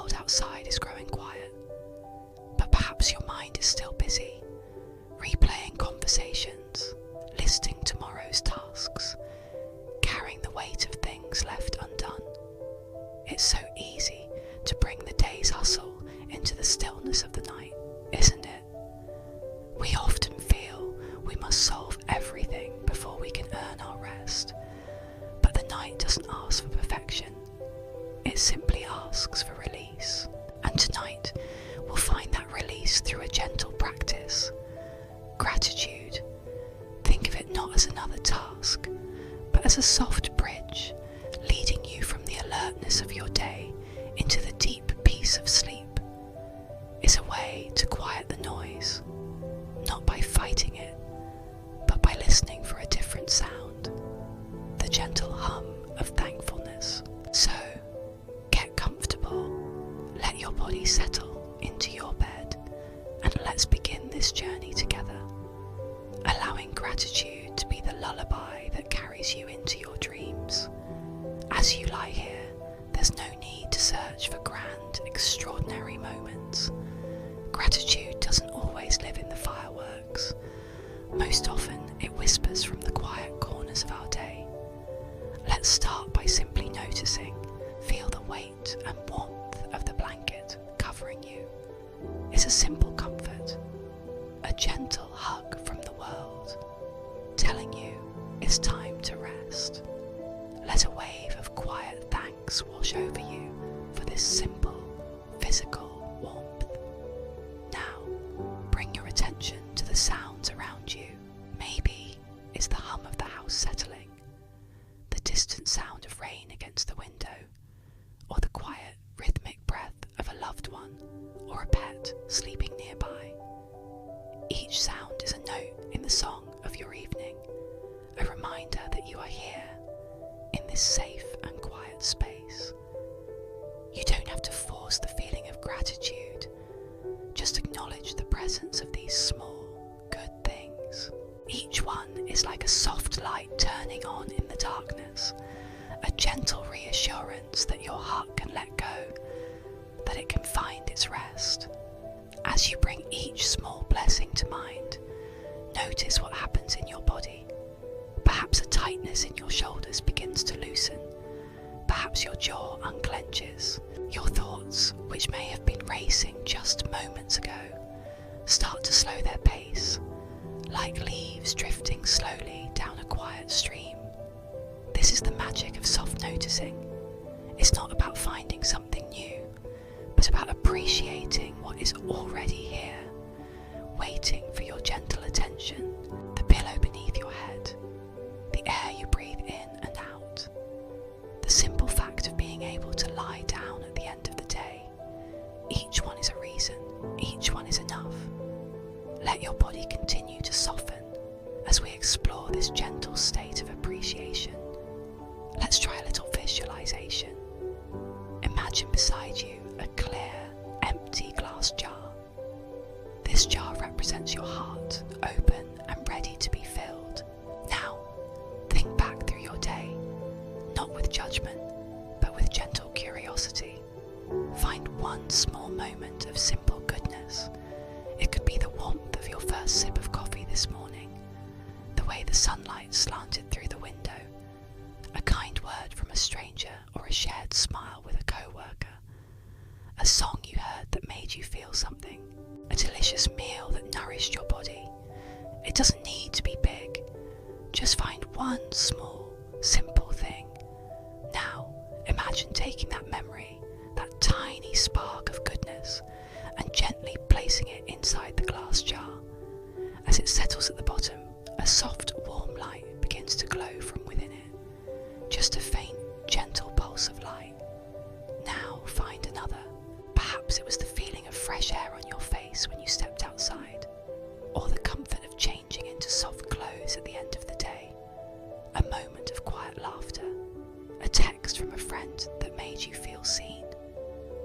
world outside is growing quiet, but perhaps your mind is still busy, replaying conversations, listing tomorrow's tasks, carrying the weight of things left undone. It's so easy to bring the day's hustle into the stillness of the night, isn't it? We often feel we must solve everything before we can earn our rest, but the night doesn't ask for perfection. It simply asks for release. And tonight, we'll find that release through a gentle practice. Gratitude. Think of it not as another task, but as a soft bridge, leading you from the alertness of your day into the deep peace of sleep. It's a way to quiet the noise, not by fighting it, but by listening for a different sound, the gentle hum of thankfulness. So, get comfortable, let your body settle into your bed, and let's begin this journey together, allowing gratitude to be the lullaby that carries you into your dreams. As you lie here, there's no need to search for grand, extraordinary moments. Gratitude doesn't always live in the fireworks. Most often, it whispers from the quiet corners of our day. Let's start by simply noticing. Feel the weight and warmth of the blanket covering you. It's a simple comfort, a gentle hug from the world, telling you it's time to rest. Let a wave of quiet thanks wash over you for this simple, physical warmth. Now, bring your attention to the sounds around you. Maybe it's the hum of the house settling, the distant sound of rain against the window, or the quiet, rhythmic breath of a loved one or a pet sleeping nearby. Each sound is a note in the song of your evening, a reminder that you are here, in this safe and quiet space. You don't have to force the feeling of gratitude, just acknowledge the presence of these small, good things. Each one is like a soft light turning on in the darkness, a gentle reassurance that your heart can let go, that it can find its rest. As you bring each small blessing to mind, notice what happens in your body. Perhaps a tightness in your shoulders begins to loosen. Perhaps your jaw unclenches. Your thoughts, which may have been racing just moments ago, start to slow their pace, like leaves drifting slowly down a quiet stream. This is the magic of soft noticing. It's not about finding something new, but about appreciating what is already here, waiting for your gentle attention, the pillow beneath your head, the air you breathe in and out, the simple fact of being able to lie down at the end of the day. Each one is a reason, each one is enough. Let your body continue to soften as we explore this gentle state of appreciation. Let's try a little visualization. Imagine beside you a clear, empty glass jar. This jar represents your heart, open and ready to be filled. Now, think back through your day, not with judgment, but with gentle curiosity. Find one small moment of simple goodness. It could be the warmth of your first sip of coffee this morning, the way the sunlight slanted through the window, a kind word from a stranger or a shared smile with a co-worker, a song you heard that made you feel something, a delicious meal that nourished your body. It doesn't need to be big. Just find one small, simple thing. Now, imagine taking that memory, that tiny spark of goodness, and gently placing it inside the glass jar. As it settles at the bottom, a soft, warm light begins to glow from within it. Just a faint, gentle pulse of light. Now find another. Perhaps it was the feeling of fresh air on your face when you stepped outside, or the comfort of changing into soft clothes at the end of the day. A moment of quiet laughter, a text from a friend that made you feel seen.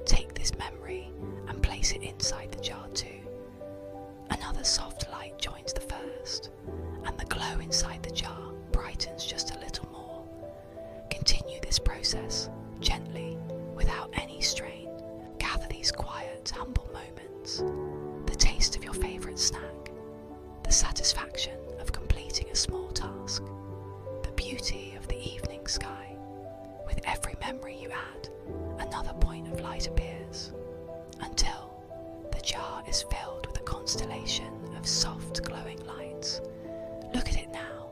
Take this memory and place it inside the jar too. Another soft light joins the first, and the glow inside the jar brightens just a little more. Continue this process gently, without any strain. Gather the satisfaction of completing a small task, the beauty of the evening sky. With every memory you add, another point of light appears, until the jar is filled with a constellation of soft glowing lights. Look at it now.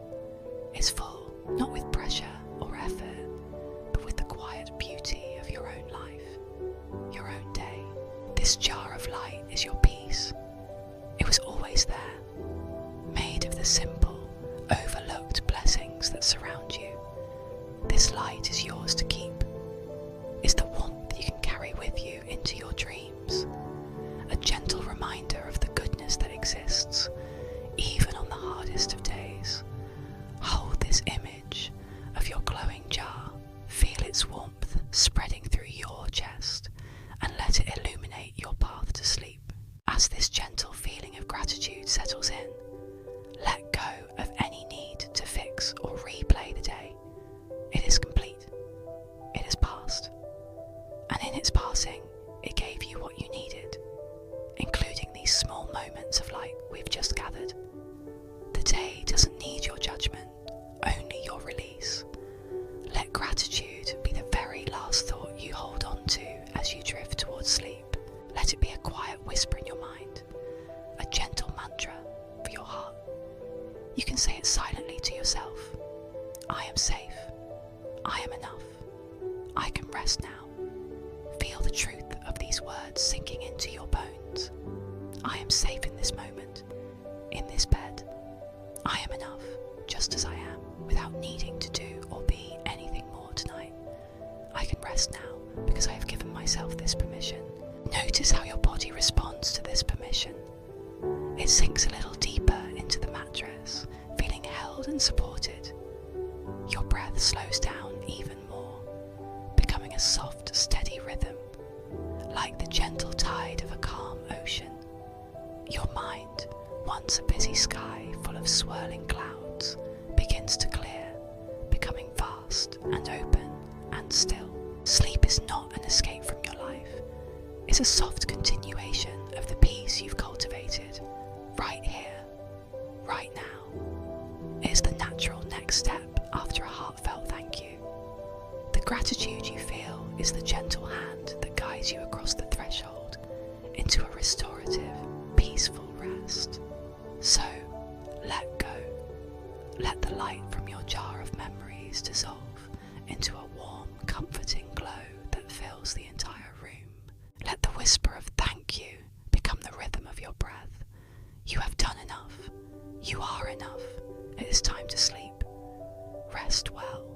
It's full, not with pressure or effort, but with the quiet beauty of your own life, your own day. This jar of light is your peace. It was always there, made of the simple, overlooked blessings that surround you. This light is yours to keep. It's the warmth you can carry with you into your dreams, a gentle reminder of the goodness that exists, even on the hardest of days. Hold this image of your glowing jar, feel its warmth spreading through your chest, and let it illuminate your path to sleep. As this gentle feeling of gratitude settles in, let go of any need to fix or replay the day. It is complete. It is past. And in its passing, it gave you what you needed, including these small moments of light we've just gathered. The day doesn't need your judgment, only your release. Let gratitude be the very last thought you hold on to as you drift towards sleep. Let it be a quiet whisper in your mind, a gentle mantra for your heart. You can say it silently to yourself. I am safe. I am enough. I can rest now. Feel the truth of these words sinking into your bones. I am safe in this moment, in this bed. I am enough, just as I am, without needing to do or be anything more tonight. I can rest now because I have given myself this permission. Notice how your body responds to this permission. It sinks a little deeper into the mattress, feeling held and supported. Your breath slows down even more, becoming a soft, steady rhythm, like the gentle tide of a calm ocean. Your mind, once a busy sky full of swirling clouds, begins to clear, becoming vast and open and still. Sleep is not an escape from your life. It's a soft continuation of the peace you've cultivated, right here, right now. It is the natural next step after a heartfelt thank you. The gratitude you feel is the gentle hand that guides you across the threshold into a restorative, peaceful rest. So, let go. Let the light from your jar of memories dissolve into a warm, comforting glow that fills the entire room. Let the whisper of thank you become the rhythm of your breath. You have done enough. You are enough. It is time to sleep. Rest well.